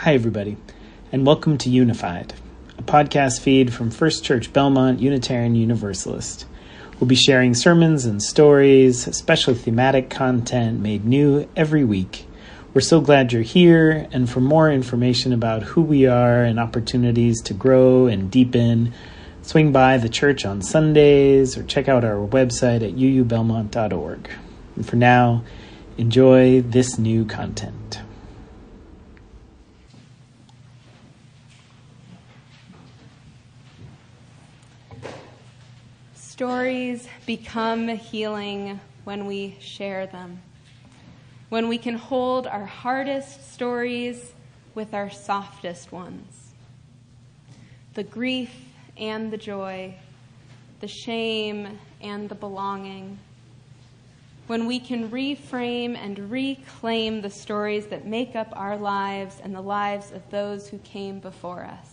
Hi, everybody, and welcome to Unified, a podcast feed from First Church Belmont Unitarian Universalist. We'll be sharing sermons and stories, especially thematic content made new every week. We're so glad you're here, and for more information about who we are and opportunities to grow and deepen, swing by the church on Sundays or check out our website at uubelmont.org. And for now, enjoy this new content. Stories become healing when we share them, when we can hold our hardest stories with our softest ones. The grief and the joy, the shame and the belonging. When we can reframe and reclaim the stories that make up our lives and the lives of those who came before us.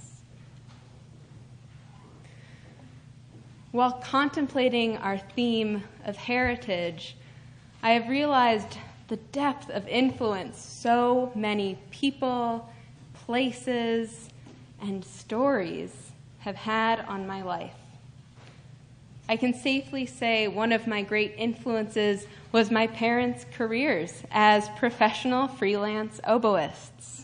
While contemplating our theme of heritage, I have realized the depth of influence so many people, places, and stories have had on my life. I can safely say one of my great influences was my parents' careers as professional freelance oboists.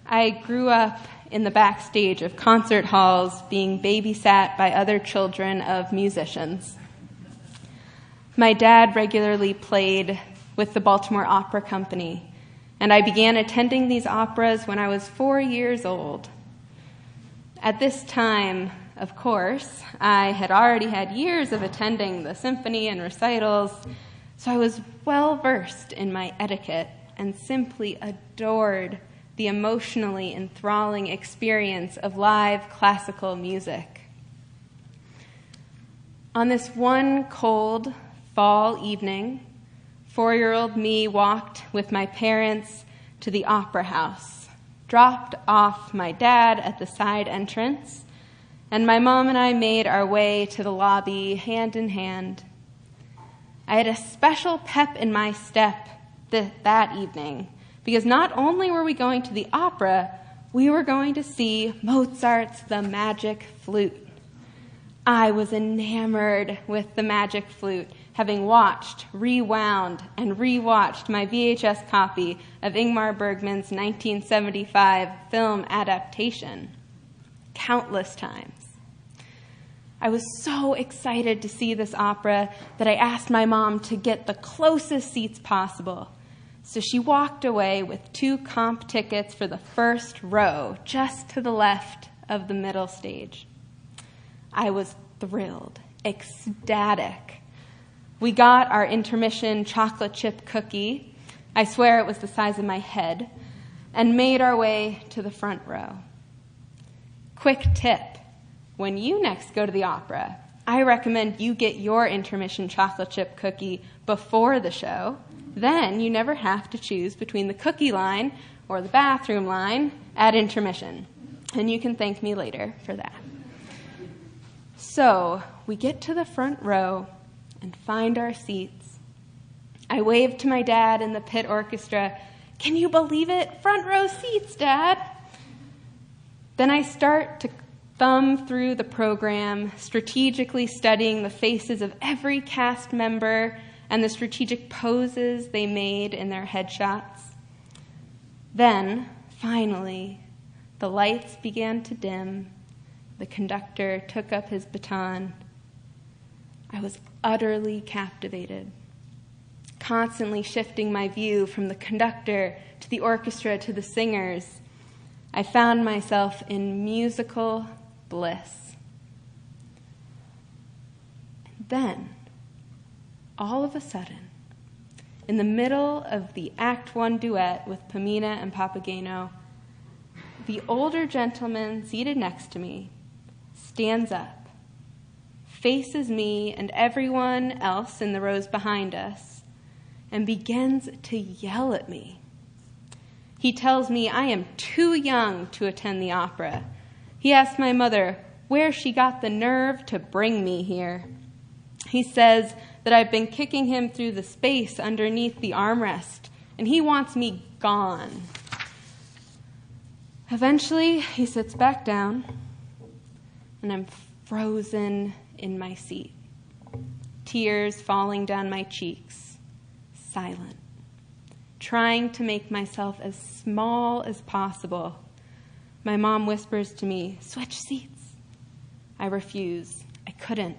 I grew up in the backstage of concert halls being babysat by other children of musicians. My dad regularly played with the Baltimore Opera Company, and I began attending these operas when I was 4 years old. At this time, of course, I had already had years of attending the symphony and recitals, so I was well versed in my etiquette and simply adored the emotionally enthralling experience of live classical music. On this one cold fall evening, 4-year-old me walked with my parents to the opera house, dropped off my dad at the side entrance, and my mom and I made our way to the lobby hand in hand. I had a special pep in my step that evening, because not only were we going to the opera, we were going to see Mozart's The Magic Flute. I was enamored with The Magic Flute, having watched, rewound, and rewatched my VHS copy of Ingmar Bergman's 1975 film adaptation countless times. I was so excited to see this opera that I asked my mom to get the closest seats possible. So she walked away with 2 comp tickets for the first row, just to the left of the middle stage. I was thrilled, ecstatic. We got our intermission chocolate chip cookie, I swear it was the size of my head, and made our way to the front row. Quick tip, when you next go to the opera, I recommend you get your intermission chocolate chip cookie before the show. Then you never have to choose between the cookie line or the bathroom line at intermission. And you can thank me later for that. So we get to the front row and find our seats. I waved to my dad in the pit orchestra. "Can you believe it? Front row seats, Dad." Then I start to thumb through the program, strategically studying the faces of every cast member and the strategic poses they made in their headshots. Then, finally, the lights began to dim. The conductor took up his baton. I was utterly captivated, constantly shifting my view from the conductor to the orchestra to the singers. I found myself in musical bliss. And then, all of a sudden, in the middle of the Act 1 duet with Pamina and Papageno, the older gentleman seated next to me stands up, faces me and everyone else in the rows behind us, and begins to yell at me. He tells me I am too young to attend the opera. He asks my mother where she got the nerve to bring me here. He says that I've been kicking him through the space underneath the armrest, and he wants me gone. Eventually, he sits back down, and I'm frozen in my seat, tears falling down my cheeks, silent, trying to make myself as small as possible. My mom whispers to me, "Switch seats." I refuse. I couldn't.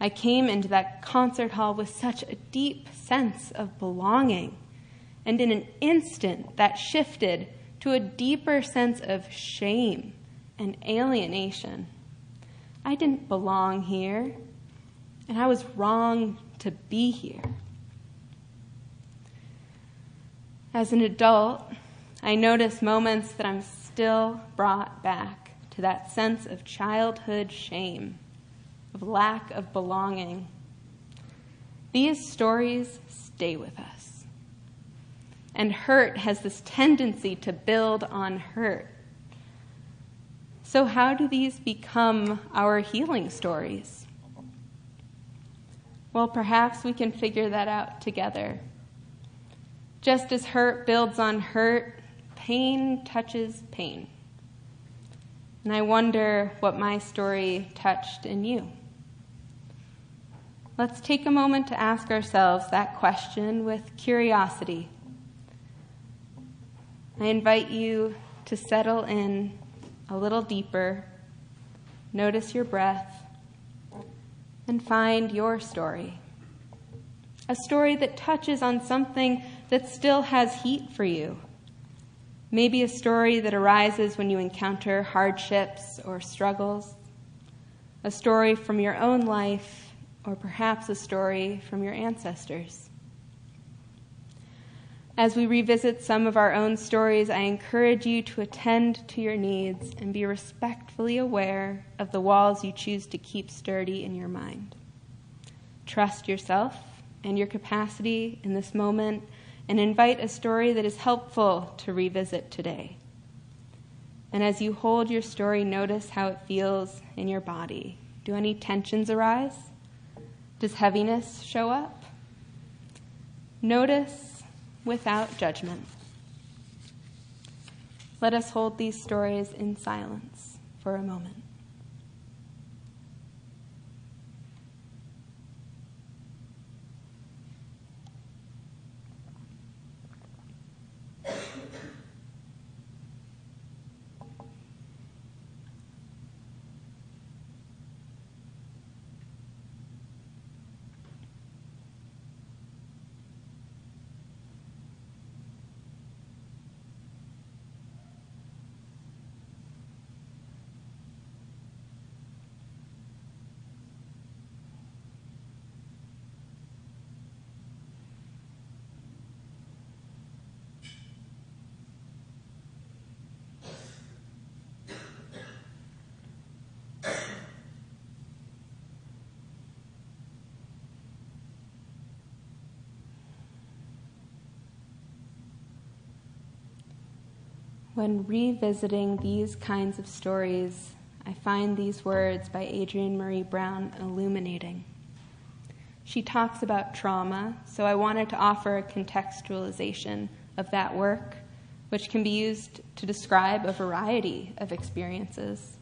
I came into that concert hall with such a deep sense of belonging, and in an instant that shifted to a deeper sense of shame and alienation. I didn't belong here, and I was wrong to be here. As an adult, I notice moments that I'm still brought back to that sense of childhood shame, of lack of belonging. These stories stay with us. And hurt has this tendency to build on hurt. So how do these become our healing stories? Well, perhaps we can figure that out together. Just as hurt builds on hurt, pain touches pain. And I wonder what my story touched in you. Let's take a moment to ask ourselves that question with curiosity. I invite you to settle in a little deeper, notice your breath, and find your story. A story that touches on something that still has heat for you. Maybe a story that arises when you encounter hardships or struggles. A story from your own life, or perhaps a story from your ancestors. As we revisit some of our own stories, I encourage you to attend to your needs and be respectfully aware of the walls you choose to keep sturdy in your mind. Trust yourself and your capacity in this moment and invite a story that is helpful to revisit today. And as you hold your story, notice how it feels in your body. Do any tensions arise? Does heaviness show up? Notice without judgment. Let us hold these stories in silence for a moment. When revisiting these kinds of stories, I find these words by Adrienne Maree Brown illuminating. She talks about trauma, so I wanted to offer a contextualization of that work, which can be used to describe a variety of experiences.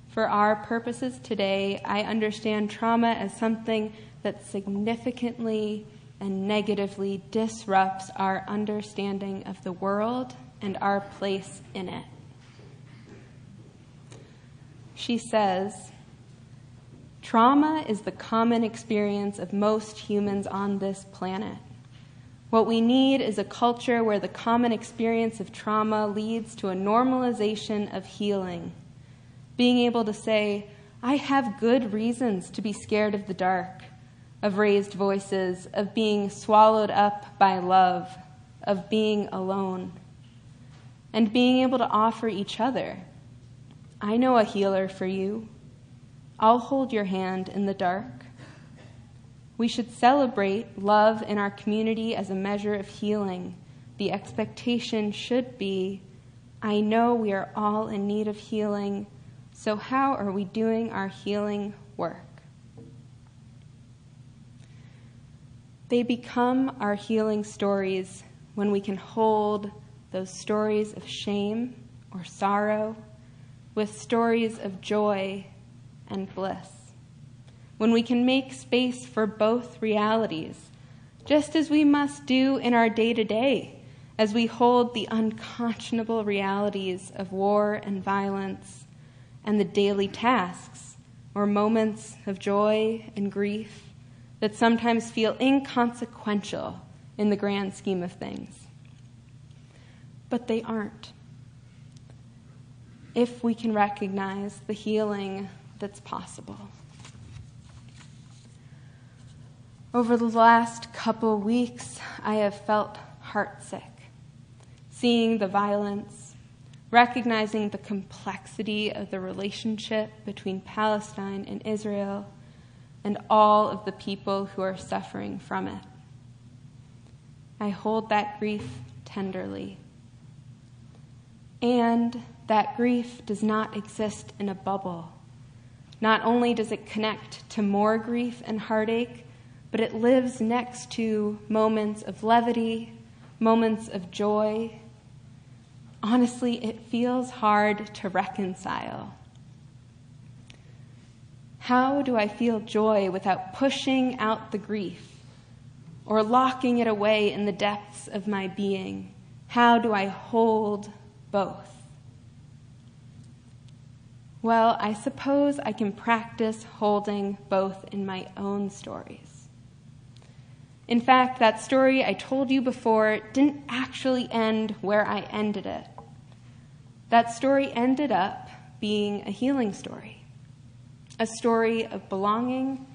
For our purposes today, I understand trauma as something that significantly and negatively disrupts our understanding of the world and our place in it. She says, trauma is the common experience of most humans on this planet. What we need is a culture where the common experience of trauma leads to a normalization of healing. Being able to say, I have good reasons to be scared of the dark, of raised voices, of being swallowed up by love, of being alone. And being able to offer each other. I know a healer for you. I'll hold your hand in the dark. We should celebrate love in our community as a measure of healing. The expectation should be, I know we are all in need of healing, so how are we doing our healing work? They become our healing stories when we can hold, those stories of shame or sorrow with stories of joy and bliss. When we can make space for both realities, just as we must do in our day-to-day, as we hold the unconscionable realities of war and violence and the daily tasks or moments of joy and grief that sometimes feel inconsequential in the grand scheme of things. But they aren't, if we can recognize the healing that's possible. Over the last couple weeks, I have felt heartsick, seeing the violence, recognizing the complexity of the relationship between Palestine and Israel, and all of the people who are suffering from it. I hold that grief tenderly. And that grief does not exist in a bubble. Not only does it connect to more grief and heartache, but it lives next to moments of levity, moments of joy. Honestly, it feels hard to reconcile. How do I feel joy without pushing out the grief or locking it away in the depths of my being? How do I hold both? Well, I suppose I can practice holding both in my own stories. In fact, that story I told you before didn't actually end where I ended it. That story ended up being a healing story, a story of belonging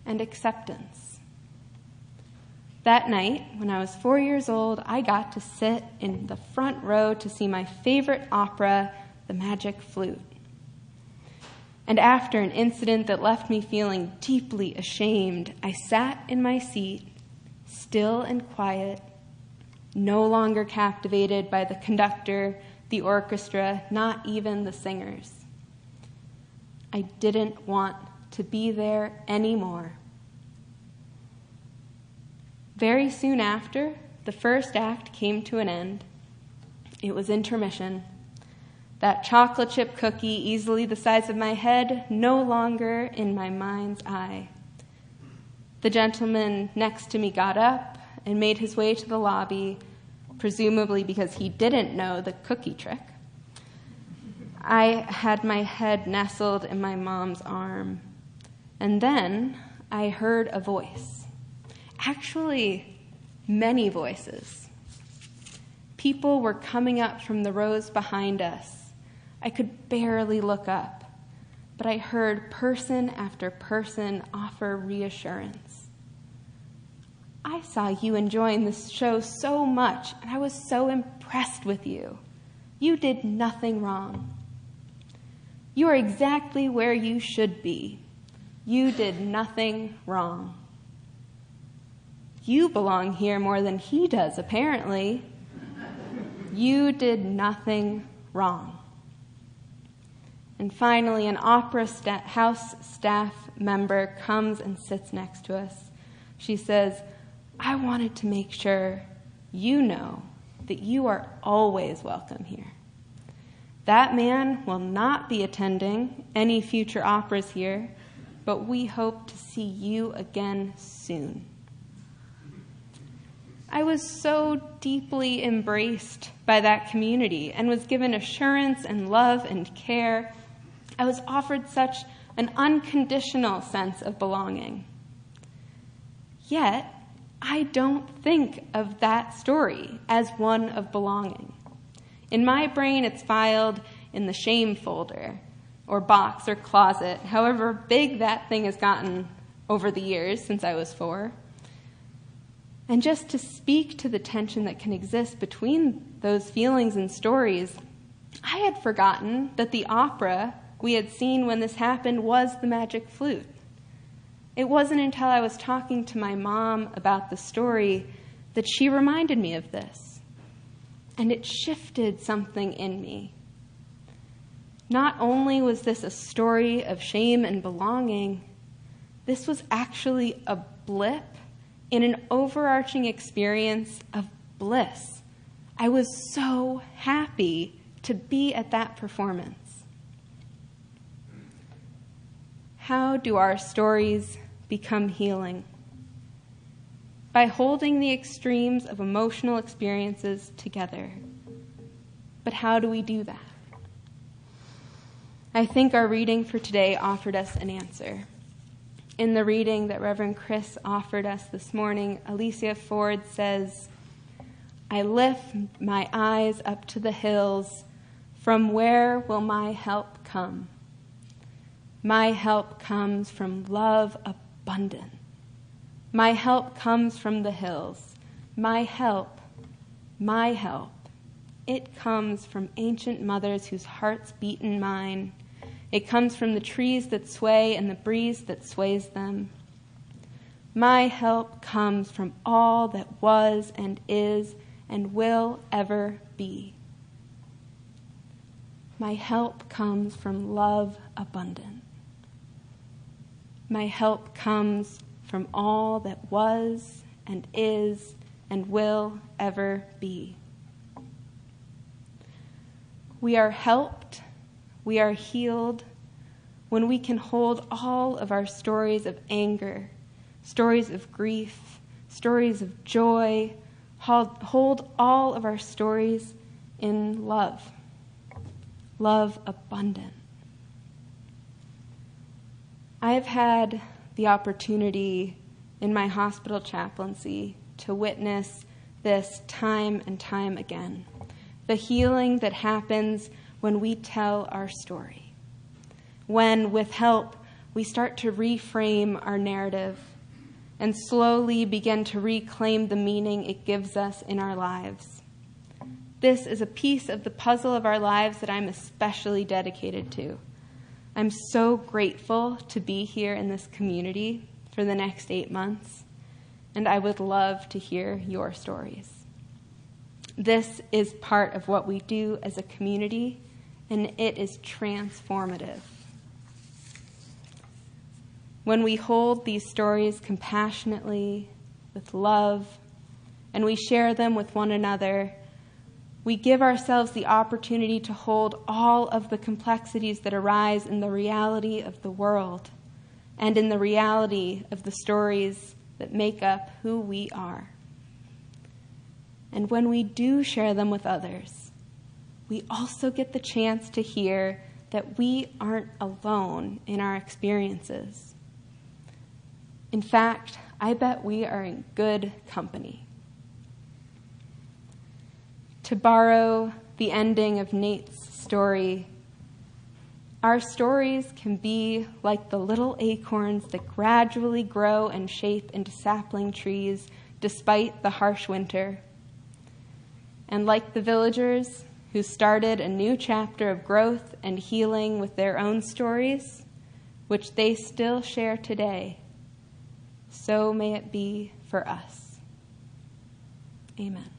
and acceptance. That night, when I was 4 years old, I got to sit in the front row to see my favorite opera, The Magic Flute. And after an incident that left me feeling deeply ashamed, I sat in my seat, still and quiet, no longer captivated by the conductor, the orchestra, not even the singers. I didn't want to be there anymore. Very soon after, the first act came to an end. It was intermission. That chocolate chip cookie, easily the size of my head, no longer in my mind's eye. The gentleman next to me got up and made his way to the lobby, presumably because he didn't know the cookie trick. I had my head nestled in my mom's arm, and then I heard a voice. Actually, many voices. People were coming up from the rows behind us. I could barely look up, but I heard person after person offer reassurance. I saw you enjoying this show so much, and I was so impressed with you. You did nothing wrong. You are exactly where you should be. You did nothing wrong. You belong here more than he does, apparently. You did nothing wrong. And finally, an opera house staff member comes and sits next to us. She says, I wanted to make sure you know that you are always welcome here. That man will not be attending any future operas here, but we hope to see you again soon. I was so deeply embraced by that community and was given assurance and love and care. I was offered such an unconditional sense of belonging. Yet, I don't think of that story as one of belonging. In my brain, it's filed in the shame folder, or box, or closet, however big that thing has gotten over the years since I was 4. And just to speak to the tension that can exist between those feelings and stories, I had forgotten that the opera we had seen when this happened was The Magic Flute. It wasn't until I was talking to my mom about the story that she reminded me of this. And it shifted something in me. Not only was this a story of shame and belonging, this was actually a blip in an overarching experience of bliss, I was so happy to be at that performance. How do our stories become healing? By holding the extremes of emotional experiences together. But how do we do that? I think our reading for today offered us an answer. In the reading that Reverend Chris offered us this morning, Alicia Ford says, "I lift my eyes up to the hills. From where will my help come? My help comes from love abundant. My help comes from the hills. My help, it comes from ancient mothers whose hearts beat in mine. It comes from the trees that sway and the breeze that sways them. My help comes from all that was and is and will ever be. My help comes from love abundant. My help comes from all that was and is and will ever be." We are helped, we are healed, when we can hold all of our stories of anger, stories of grief, stories of joy, hold all of our stories in love, love abundant. I have had the opportunity in my hospital chaplaincy to witness this time and time again. The healing that happens when we tell our story. When, with help, we start to reframe our narrative and slowly begin to reclaim the meaning it gives us in our lives. This is a piece of the puzzle of our lives that I'm especially dedicated to. I'm so grateful to be here in this community for the next 8 months, and I would love to hear your stories. This is part of what we do as a community, and it is transformative. When we hold these stories compassionately, with love, and we share them with one another, we give ourselves the opportunity to hold all of the complexities that arise in the reality of the world and in the reality of the stories that make up who we are. And when we do share them with others, we also get the chance to hear that we aren't alone in our experiences. In fact, I bet we are in good company. To borrow the ending of Nate's story, our stories can be like the little acorns that gradually grow and shape into sapling trees despite the harsh winter. And like the villagers who started a new chapter of growth and healing with their own stories, which they still share today, so may it be for us. Amen.